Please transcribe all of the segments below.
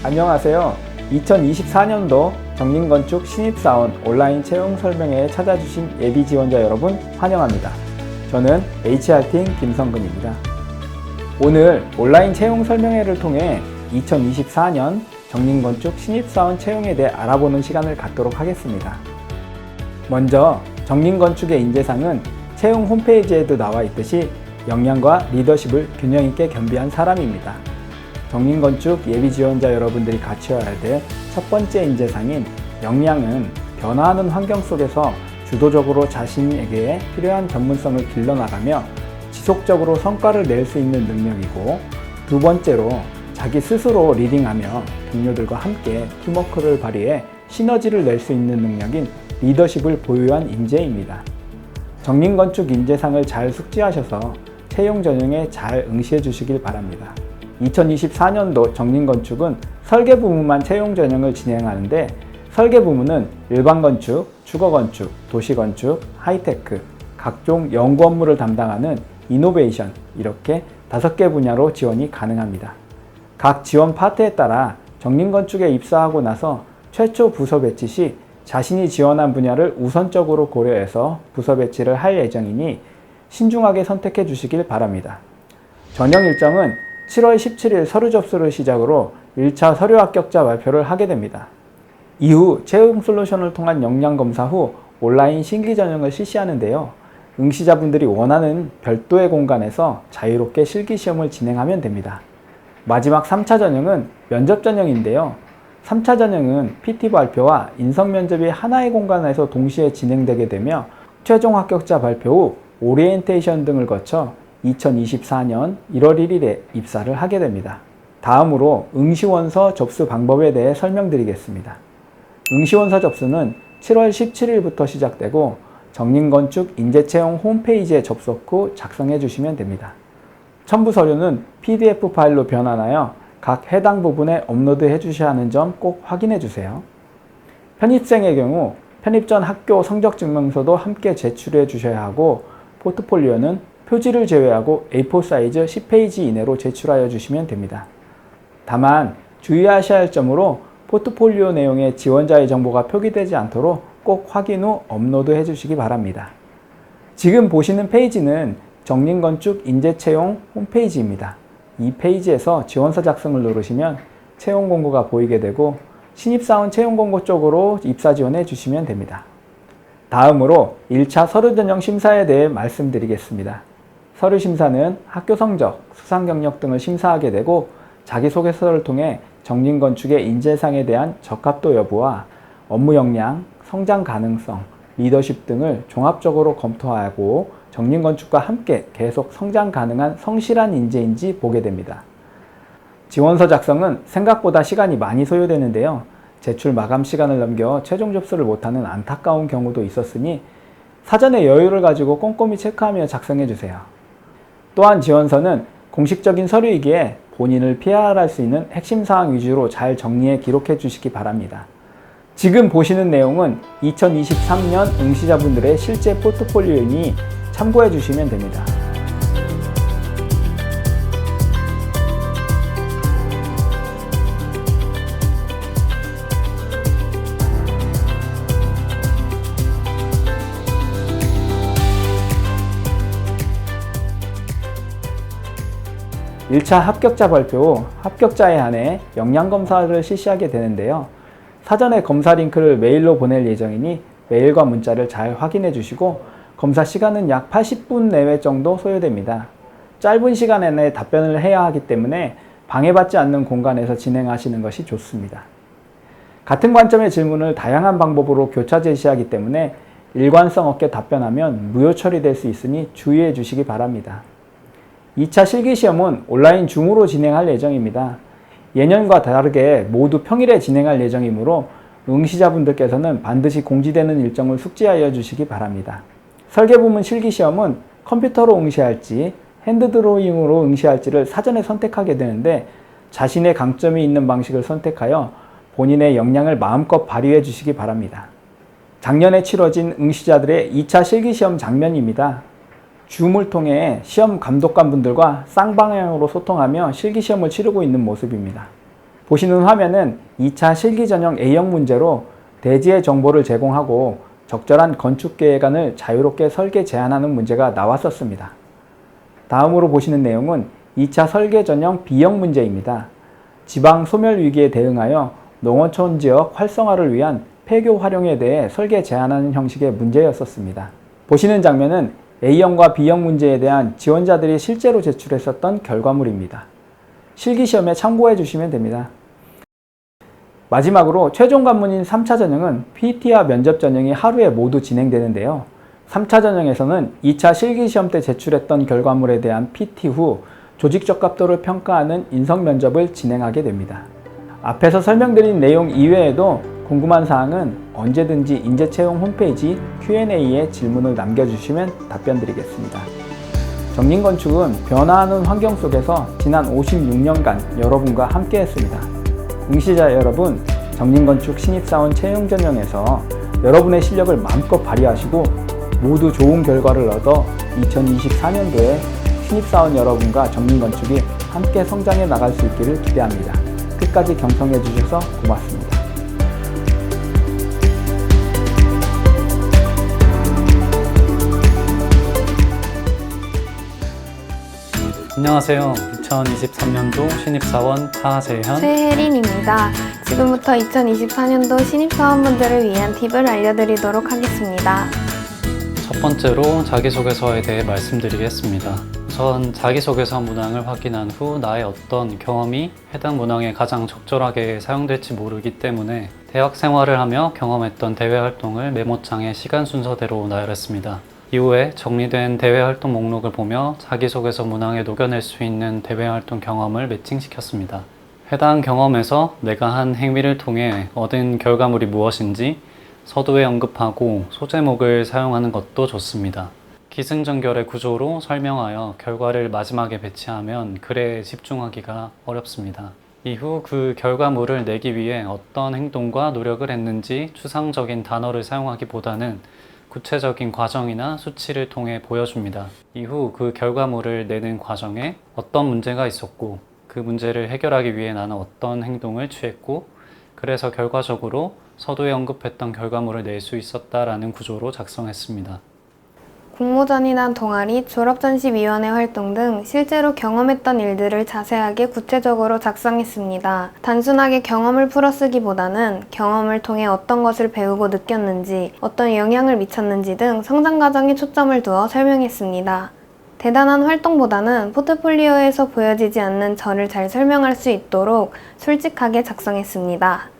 안녕하세요. 2024년도 정린건축 신입사원 온라인 채용 설명회에 찾아주신 예비 지원자 여러분 환영합니다. 저는 HR팀 김성근입니다. 오늘 온라인 채용 설명회를 통해 2024년 정린건축 신입사원 채용에 대해 알아보는 시간을 갖도록 하겠습니다. 먼저 정린건축의 인재상은 채용 홈페이지에도 나와 있듯이 역량과 리더십을 균형 있게 겸비한 사람입니다. 정린건축 예비 지원자 여러분들이 갖춰야 될 첫 번째 인재상인 역량은 변화하는 환경 속에서 주도적으로 자신에게 필요한 전문성을 길러나가며 지속적으로 성과를 낼 수 있는 능력이고, 두 번째로 자기 스스로 리딩하며 동료들과 함께 팀워크를 발휘해 시너지를 낼 수 있는 능력인 리더십을 보유한 인재입니다. 정린건축 인재상을 잘 숙지하셔서 채용 전형에 잘 응시해 주시길 바랍니다. 2024년도 정린건축은 설계 부문만 채용 전형을 진행하는데, 설계 부문은 일반건축, 주거건축, 도시건축, 하이테크, 각종 연구 업무를 담당하는 이노베이션, 이렇게 5개 분야로 지원이 가능합니다. 각 지원 파트에 따라 정린건축에 입사하고 나서 최초 부서 배치 시 자신이 지원한 분야를 우선적으로 고려해서 부서 배치를 할 예정이니 신중하게 선택해 주시길 바랍니다. 전형 일정은 7월 17일 서류 접수를 시작으로 1차 서류 합격자 발표를 하게 됩니다. 이후 채용 솔루션을 통한 역량 검사 후 온라인 실기 전형을 실시하는데요. 응시자분들이 원하는 별도의 공간에서 자유롭게 실기 시험을 진행하면 됩니다. 마지막 3차 전형은 면접 전형인데요. 3차 전형은 PT 발표와 인성 면접이 하나의 공간에서 동시에 진행되게 되며, 최종 합격자 발표 후 오리엔테이션 등을 거쳐 2024년 1월 1일에 입사를 하게 됩니다. 다음으로 응시원서 접수 방법에 대해 설명드리겠습니다. 응시원서 접수는 7월 17일부터 시작되고 정린건축 인재채용 홈페이지에 접속 후 작성해 주시면 됩니다. 첨부 서류는 PDF 파일로 변환하여 각 해당 부분에 업로드해 주셔야 하는 점 꼭 확인해 주세요. 편입생의 경우 편입 전 학교 성적 증명서도 함께 제출해 주셔야 하고, 포트폴리오는 표지를 제외하고 A4 사이즈 10페이지 이내로 제출하여 주시면 됩니다. 다만 주의하셔야 할 점으로 포트폴리오 내용에 지원자의 정보가 표기되지 않도록 꼭 확인 후 업로드해 주시기 바랍니다. 지금 보시는 페이지는 정린건축 인재채용 홈페이지입니다. 이 페이지에서 지원서 작성을 누르시면 채용 공고가 보이게 되고, 신입사원 채용 공고 쪽으로 입사 지원해 주시면 됩니다. 다음으로 1차 서류 전형 심사에 대해 말씀드리겠습니다. 서류 심사는 학교 성적, 수상 경력 등을 심사하게 되고, 자기소개서를 통해 정린건축의 인재상에 대한 적합도 여부와 업무 역량, 성장 가능성, 리더십 등을 종합적으로 검토하고 정린건축과 함께 계속 성장 가능한 성실한 인재인지 보게 됩니다. 지원서 작성은 생각보다 시간이 많이 소요되는데요. 제출 마감 시간을 넘겨 최종 접수를 못하는 안타까운 경우도 있었으니 사전에 여유를 가지고 꼼꼼히 체크하며 작성해 주세요. 또한 지원서는 공식적인 서류이기에 본인을 피할할 수 있는 핵심 사항 위주로 잘 정리해 기록해 주시기 바랍니다. 지금 보시는 내용은 2023년 응시자분들의 실제 포트폴리오이니 참고해 주시면 됩니다. (1차) 합격자 발표 후 합격자에 한해 역량검사를 실시하게 되는데요. 사전에 검사 링크를 메일로 보낼 예정이니 메일과 문자를 잘 확인해 주시고, 검사 시간은 약 80분 내외 정도 소요됩니다. 짧은 시간 안에 답변을 해야 하기 때문에 방해받지 않는 공간에서 진행하시는 것이 좋습니다. 같은 관점의 질문을 다양한 방법으로 교차 제시하기 때문에 일관성 없게 답변하면 무효 처리될 수 있으니 주의해 주시기 바랍니다. 2차 실기시험은 온라인 줌으로 진행할 예정입니다. 예년과 다르게 모두 평일에 진행할 예정이므로 응시자분들께서는 반드시 공지되는 일정을 숙지하여 주시기 바랍니다. 설계 부문 실기시험은 컴퓨터로 응시할지 핸드드로잉으로 응시할지를 사전에 선택하게 되는데, 자신의 강점이 있는 방식을 선택하여 본인의 역량을 마음껏 발휘해 주시기 바랍니다. 작년에 치러진 응시자들의 2차 실기시험 장면입니다. 줌을 통해 시험 감독관분들과 쌍방향으로 소통하며 실기시험을 치르고 있는 모습입니다. 보시는 화면은 2차 실기 전형 A형 문제로 대지의 정보를 제공하고 적절한 건축 계획안을 자유롭게 설계 제안하는 문제가 나왔었습니다. 다음으로 보시는 내용은 2차 설계 전형 B형 문제입니다. 지방 소멸 위기에 대응하여 농어촌 지역 활성화를 위한 폐교 활용에 대해 설계 제안하는 형식의 문제였었습니다. 보시는 장면은 A형과 B형 문제에 대한 지원자들이 실제로 제출했었던 결과물입니다. 실기시험에 참고해 주시면 됩니다. 마지막으로 최종 관문인 3차 전형은 PT와 면접 전형이 하루에 모두 진행되는데요. 3차 전형에서는 2차 실기시험 때 제출했던 결과물에 대한 PT 후 조직 적합도를 평가하는 인성 면접을 진행하게 됩니다. 앞에서 설명드린 내용 이외에도 궁금한 사항은 언제든지 인재채용 홈페이지 Q&A에 질문을 남겨주시면 답변 드리겠습니다. 정린건축은 변화하는 환경 속에서 지난 56년간 여러분과 함께 했습니다. 응시자 여러분, 정린건축 신입사원 채용 전형에서 여러분의 실력을 마음껏 발휘하시고 모두 좋은 결과를 얻어 2024년도에 신입사원 여러분과 정린건축이 함께 성장해 나갈 수 있기를 기대합니다. 끝까지 경청해 주셔서 고맙습니다. 안녕하세요. 2023년도 신입사원 하재현, 최혜린입니다. 지금부터 2024년도 신입사원분들을 위한 팁을 알려드리도록 하겠습니다. 첫 번째로 자기소개서에 대해 말씀드리겠습니다. 우선 자기소개서 문항을 확인한 후 나의 어떤 경험이 해당 문항에 가장 적절하게 사용될지 모르기 때문에 대학 생활을 하며 경험했던 대외 활동을 메모장에 시간 순서대로 나열했습니다. 이후에 정리된 대외 활동 목록을 보며 자기소개서 문항에 녹여낼 수 있는 대외 활동 경험을 매칭시켰습니다. 해당 경험에서 내가 한 행위를 통해 얻은 결과물이 무엇인지 서두에 언급하고 소제목을 사용하는 것도 좋습니다. 기승전결의 구조로 설명하여 결과를 마지막에 배치하면 글에 집중하기가 어렵습니다. 이후 그 결과물을 내기 위해 어떤 행동과 노력을 했는지 추상적인 단어를 사용하기보다는 구체적인 과정이나 수치를 통해 보여줍니다. 이후 그 결과물을 내는 과정에 어떤 문제가 있었고 그 문제를 해결하기 위해 나는 어떤 행동을 취했고 그래서 결과적으로 서두에 언급했던 결과물을 낼 수 있었다라는 구조로 작성했습니다. 공모전이나 동아리, 졸업전시위원회 활동 등 실제로 경험했던 일들을 자세하게 구체적으로 작성했습니다. 단순하게 경험을 풀어쓰기보다는 경험을 통해 어떤 것을 배우고 느꼈는지, 어떤 영향을 미쳤는지 등 성장 과정에 초점을 두어 설명했습니다. 대단한 활동보다는 포트폴리오에서 보여지지 않는 저를 잘 설명할 수 있도록 솔직하게 작성했습니다.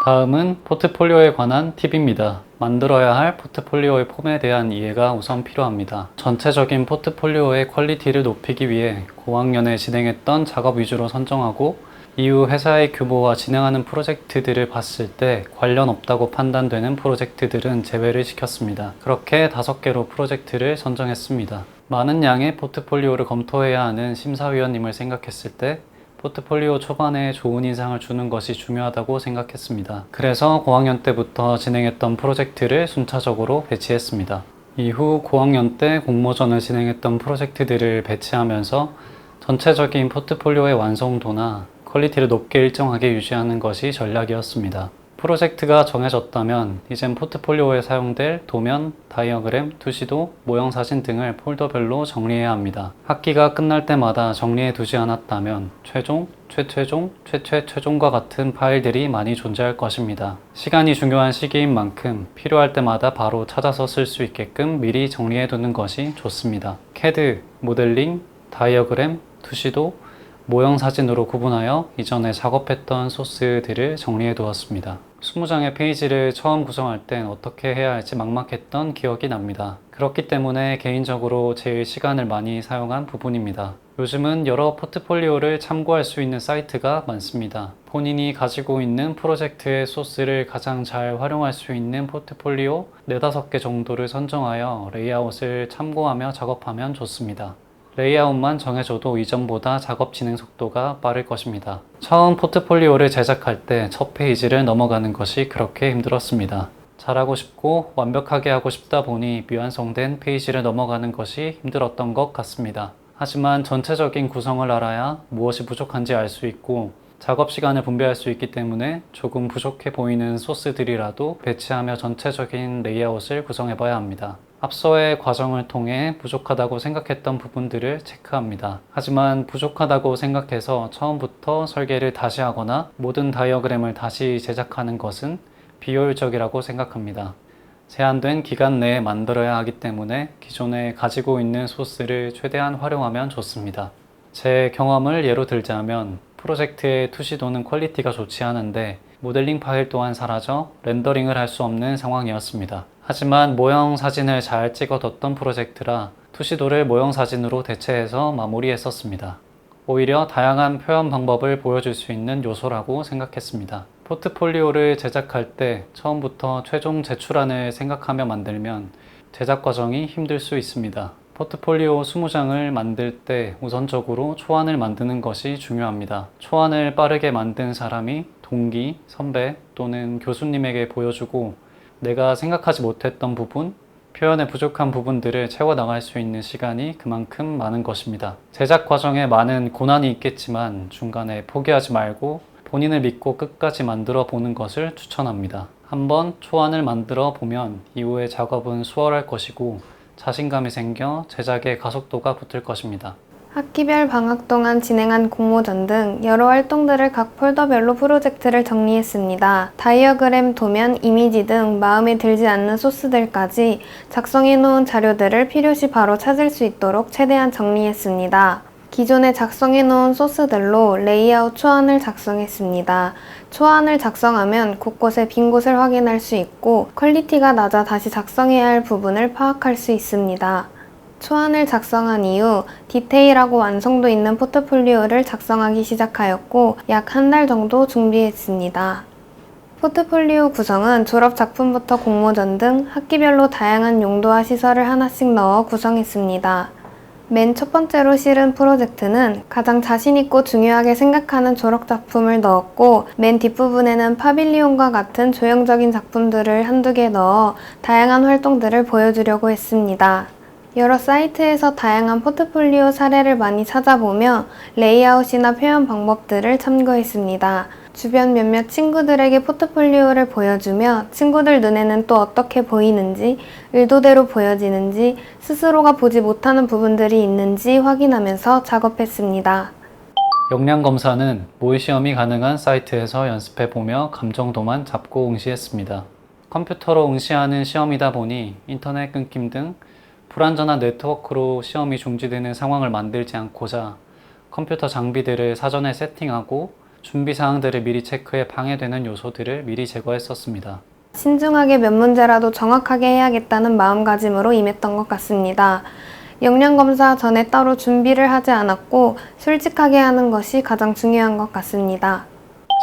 다음은 포트폴리오에 관한 팁입니다. 만들어야 할 포트폴리오의 폼에 대한 이해가 우선 필요합니다. 전체적인 포트폴리오의 퀄리티를 높이기 위해 고학년에 진행했던 작업 위주로 선정하고 이후 회사의 규모와 진행하는 프로젝트들을 봤을 때 관련 없다고 판단되는 프로젝트들은 제외를 시켰습니다. 그렇게 5개로 프로젝트를 선정했습니다. 많은 양의 포트폴리오를 검토해야 하는 심사위원님을 생각했을 때 포트폴리오 초반에 좋은 인상을 주는 것이 중요하다고 생각했습니다. 그래서 고학년 때부터 진행했던 프로젝트를 순차적으로 배치했습니다. 이후 고학년 때 공모전을 진행했던 프로젝트들을 배치하면서 전체적인 포트폴리오의 완성도나 퀄리티를 높게 일정하게 유지하는 것이 전략이었습니다. 프로젝트가 정해졌다면 이젠 포트폴리오에 사용될 도면, 다이어그램, 투시도, 모형사진 등을 폴더별로 정리해야 합니다. 학기가 끝날 때마다 정리해 두지 않았다면 최종, 최최종, 최최최종과 같은 파일들이 많이 존재할 것입니다. 시간이 중요한 시기인 만큼 필요할 때마다 바로 찾아서 쓸 수 있게끔 미리 정리해 두는 것이 좋습니다. CAD, 모델링, 다이어그램, 투시도, 모형사진으로 구분하여 이전에 작업했던 소스들을 정리해 두었습니다. 20장의 페이지를 처음 구성할 땐 어떻게 해야 할지 막막했던 기억이 납니다. 그렇기 때문에 개인적으로 제일 시간을 많이 사용한 부분입니다. 요즘은 여러 포트폴리오를 참고할 수 있는 사이트가 많습니다. 본인이 가지고 있는 프로젝트의 소스를 가장 잘 활용할 수 있는 포트폴리오 4-5개 정도를 선정하여 레이아웃을 참고하며 작업하면 좋습니다. 레이아웃만 정해줘도 이전보다 작업 진행 속도가 빠를 것입니다. 처음 포트폴리오를 제작할 때 첫 페이지를 넘어가는 것이 그렇게 힘들었습니다. 잘하고 싶고 완벽하게 하고 싶다 보니 미완성된 페이지를 넘어가는 것이 힘들었던 것 같습니다. 하지만 전체적인 구성을 알아야 무엇이 부족한지 알 수 있고 작업 시간을 분배할 수 있기 때문에 조금 부족해 보이는 소스들이라도 배치하며 전체적인 레이아웃을 구성해 봐야 합니다. 앞서의 과정을 통해 부족하다고 생각했던 부분들을 체크합니다. 하지만 부족하다고 생각해서 처음부터 설계를 다시 하거나 모든 다이어그램을 다시 제작하는 것은 비효율적이라고 생각합니다. 제한된 기간 내에 만들어야 하기 때문에 기존에 가지고 있는 소스를 최대한 활용하면 좋습니다. 제 경험을 예로 들자면 프로젝트의 투시도는 퀄리티가 좋지 않은데 모델링 파일 또한 사라져 렌더링을 할 수 없는 상황이었습니다. 하지만 모형 사진을 잘 찍어뒀던 프로젝트라 투시도를 모형 사진으로 대체해서 마무리했었습니다. 오히려 다양한 표현 방법을 보여줄 수 있는 요소라고 생각했습니다. 포트폴리오를 제작할 때 처음부터 최종 제출안을 생각하며 만들면 제작 과정이 힘들 수 있습니다. 포트폴리오 20장을 만들 때 우선적으로 초안을 만드는 것이 중요합니다. 초안을 빠르게 만든 사람이 동기, 선배 또는 교수님에게 보여주고 내가 생각하지 못했던 부분, 표현에 부족한 부분들을 채워나갈 수 있는 시간이 그만큼 많은 것입니다. 제작 과정에 많은 고난이 있겠지만 중간에 포기하지 말고 본인을 믿고 끝까지 만들어 보는 것을 추천합니다. 한번 초안을 만들어 보면 이후의 작업은 수월할 것이고 자신감이 생겨 제작의 가속도가 붙을 것입니다. 학기별 방학 동안 진행한 공모전 등 여러 활동들을 각 폴더별로 프로젝트를 정리했습니다. 다이어그램, 도면, 이미지 등 마음에 들지 않는 소스들까지 작성해놓은 자료들을 필요시 바로 찾을 수 있도록 최대한 정리했습니다. 기존에 작성해놓은 소스들로 레이아웃 초안을 작성했습니다. 초안을 작성하면 곳곳에 빈 곳을 확인할 수 있고 퀄리티가 낮아 다시 작성해야 할 부분을 파악할 수 있습니다. 초안을 작성한 이후 디테일하고 완성도 있는 포트폴리오를 작성하기 시작하였고 약 한 달 정도 준비했습니다. 포트폴리오 구성은 졸업 작품부터 공모전 등 학기별로 다양한 용도와 시설을 하나씩 넣어 구성했습니다. 맨 첫 번째로 실은 프로젝트는 가장 자신있고 중요하게 생각하는 졸업작품을 넣었고 맨 뒷부분에는 파빌리온과 같은 조형적인 작품들을 한두 개 넣어 다양한 활동들을 보여주려고 했습니다. 여러 사이트에서 다양한 포트폴리오 사례를 많이 찾아보며 레이아웃이나 표현 방법들을 참고했습니다. 주변 몇몇 친구들에게 포트폴리오를 보여주며 친구들 눈에는 또 어떻게 보이는지, 의도대로 보여지는지, 스스로가 보지 못하는 부분들이 있는지 확인하면서 작업했습니다. 역량 검사는 모의 시험이 가능한 사이트에서 연습해보며 감정도만 잡고 응시했습니다. 컴퓨터로 응시하는 시험이다 보니 인터넷 끊김 등 불안전한 네트워크로 시험이 중지되는 상황을 만들지 않고자 컴퓨터 장비들을 사전에 세팅하고 준비 사항들을 미리 체크해 방해되는 요소들을 미리 제거했었습니다. 신중하게 몇 문제라도 정확하게 해야겠다는 마음가짐으로 임했던 것 같습니다. 역량검사 전에 따로 준비를 하지 않았고 솔직하게 하는 것이 가장 중요한 것 같습니다.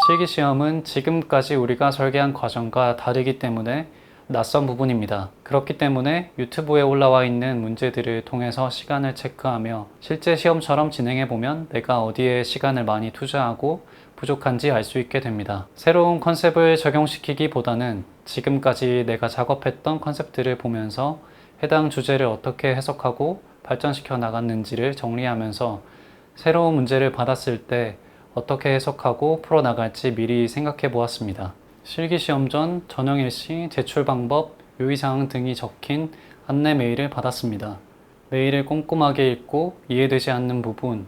실기시험은 지금까지 우리가 설계한 과정과 다르기 때문에 낯선 부분입니다. 그렇기 때문에 유튜브에 올라와 있는 문제들을 통해서 시간을 체크하며 실제 시험처럼 진행해보면 내가 어디에 시간을 많이 투자하고 부족한지 알 수 있게 됩니다. 새로운 컨셉을 적용시키기보다는 지금까지 내가 작업했던 컨셉들을 보면서 해당 주제를 어떻게 해석하고 발전시켜 나갔는지를 정리하면서 새로운 문제를 받았을 때 어떻게 해석하고 풀어나갈지 미리 생각해 보았습니다. 실기시험 전 전형일시, 제출 방법, 유의사항 등이 적힌 안내 메일을 받았습니다. 메일을 꼼꼼하게 읽고 이해되지 않는 부분,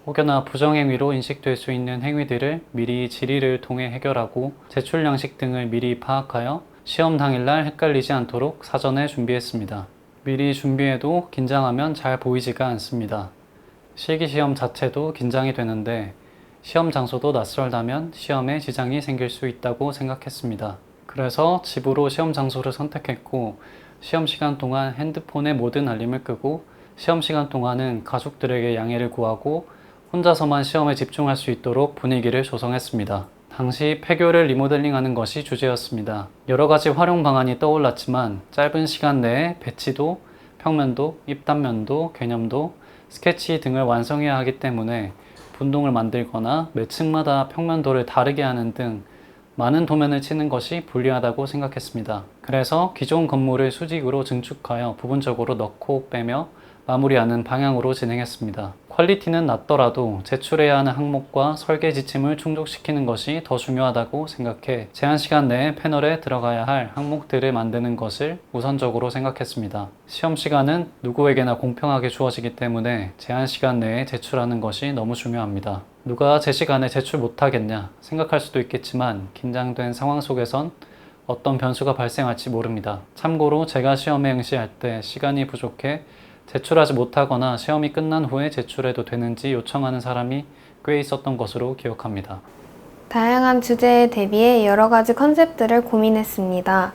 혹여나 부정행위로 인식될 수 있는 행위들을 미리 질의를 통해 해결하고 제출 양식 등을 미리 파악하여 시험 당일날 헷갈리지 않도록 사전에 준비했습니다. 미리 준비해도 긴장하면 잘 보이지가 않습니다. 실기시험 자체도 긴장이 되는데 시험 장소도 낯설다면 시험에 지장이 생길 수 있다고 생각했습니다. 그래서 집으로 시험 장소를 선택했고 시험 시간 동안 핸드폰의 모든 알림을 끄고 시험 시간 동안은 가족들에게 양해를 구하고 혼자서만 시험에 집중할 수 있도록 분위기를 조성했습니다. 당시 폐교를 리모델링하는 것이 주제였습니다. 여러 가지 활용 방안이 떠올랐지만 짧은 시간 내에 배치도, 평면도, 입단면도, 개념도, 스케치 등을 완성해야 하기 때문에 분동을 만들거나 매 층마다 평면도를 다르게 하는 등 많은 도면을 치는 것이 불리하다고 생각했습니다. 그래서 기존 건물을 수직으로 증축하여 부분적으로 넣고 빼며 마무리하는 방향으로 진행했습니다. 퀄리티는 낮더라도 제출해야 하는 항목과 설계 지침을 충족시키는 것이 더 중요하다고 생각해 제한 시간 내에 패널에 들어가야 할 항목들을 만드는 것을 우선적으로 생각했습니다. 시험 시간은 누구에게나 공평하게 주어지기 때문에 제한 시간 내에 제출하는 것이 너무 중요합니다. 누가 제 시간에 제출 못하겠냐 생각할 수도 있겠지만 긴장된 상황 속에선 어떤 변수가 발생할지 모릅니다. 참고로 제가 시험에 응시할 때 시간이 부족해 제출하지 못하거나 시험이 끝난 후에 제출해도 되는지 요청하는 사람이 꽤 있었던 것으로 기억합니다. 다양한 주제에 대비해 여러 가지 컨셉들을 고민했습니다.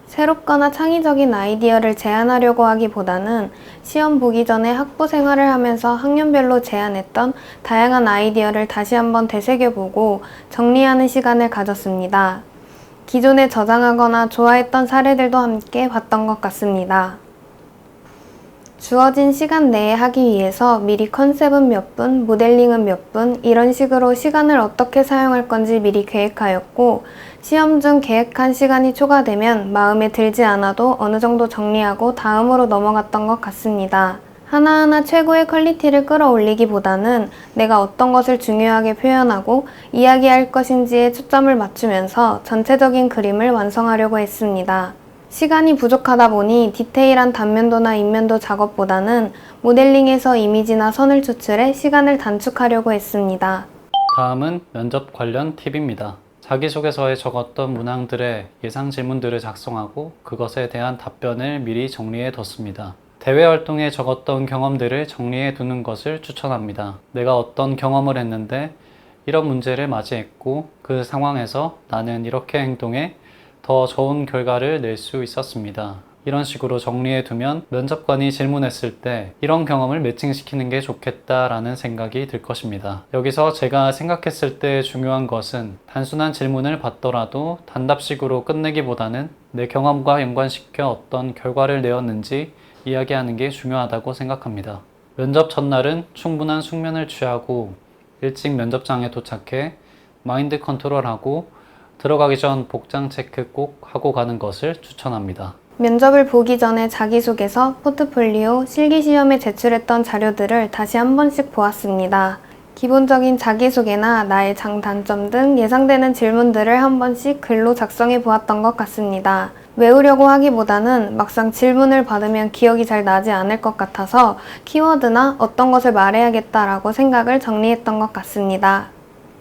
새롭거나 창의적인 아이디어를 제안하려고 하기보다는 시험 보기 전에 학부 생활을 하면서 학년별로 제안했던 다양한 아이디어를 다시 한번 되새겨보고 정리하는 시간을 가졌습니다. 기존에 저장하거나 좋아했던 사례들도 함께 봤던 것 같습니다. 주어진 시간 내에 하기 위해서 미리 컨셉은 몇 분, 모델링은 몇 분, 이런 식으로 시간을 어떻게 사용할 건지 미리 계획하였고, 시험 중 계획한 시간이 초과되면 마음에 들지 않아도 어느 정도 정리하고 다음으로 넘어갔던 것 같습니다. 하나하나 최고의 퀄리티를 끌어올리기보다는 내가 어떤 것을 중요하게 표현하고 이야기할 것인지에 초점을 맞추면서 전체적인 그림을 완성하려고 했습니다. 시간이 부족하다 보니 디테일한 단면도나 인면도 작업보다는 모델링에서 이미지나 선을 추출해 시간을 단축하려고 했습니다. 다음은 면접 관련 팁입니다. 자기소개서에 적었던 문항들의 예상 질문들을 작성하고 그것에 대한 답변을 미리 정리해 뒀습니다. 대외 활동에 적었던 경험들을 정리해 두는 것을 추천합니다. 내가 어떤 경험을 했는데 이런 문제를 맞이했고 그 상황에서 나는 이렇게 행동해 더 좋은 결과를 낼 수 있었습니다. 이런 식으로 정리해 두면 면접관이 질문했을 때 이런 경험을 매칭시키는 게 좋겠다라는 생각이 들 것입니다. 여기서 제가 생각했을 때 중요한 것은 단순한 질문을 받더라도 단답식으로 끝내기보다는 내 경험과 연관시켜 어떤 결과를 내었는지 이야기하는 게 중요하다고 생각합니다. 면접 첫날은 충분한 숙면을 취하고 일찍 면접장에 도착해 마인드 컨트롤하고 들어가기 전 복장 체크 꼭 하고 가는 것을 추천합니다. 면접을 보기 전에 자기소개서, 포트폴리오, 실기시험에 제출했던 자료들을 다시 한 번씩 보았습니다. 기본적인 자기소개나 나의 장단점 등 예상되는 질문들을 한 번씩 글로 작성해 보았던 것 같습니다. 외우려고 하기보다는 막상 질문을 받으면 기억이 잘 나지 않을 것 같아서 키워드나 어떤 것을 말해야겠다라고 생각을 정리했던 것 같습니다.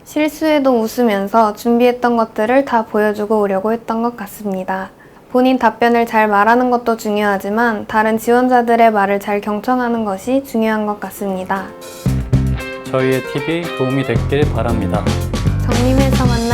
실수에도 웃으면서 준비했던 것들을 다 보여주고 오려고 했던 것 같습니다. 본인 답변을 잘 말하는 것도 중요하지만 다른 지원자들의 말을 잘 경청하는 것이 중요한 것 같습니다. 저희의 팁이 도움이 됐길 바랍니다. 정림에서 만나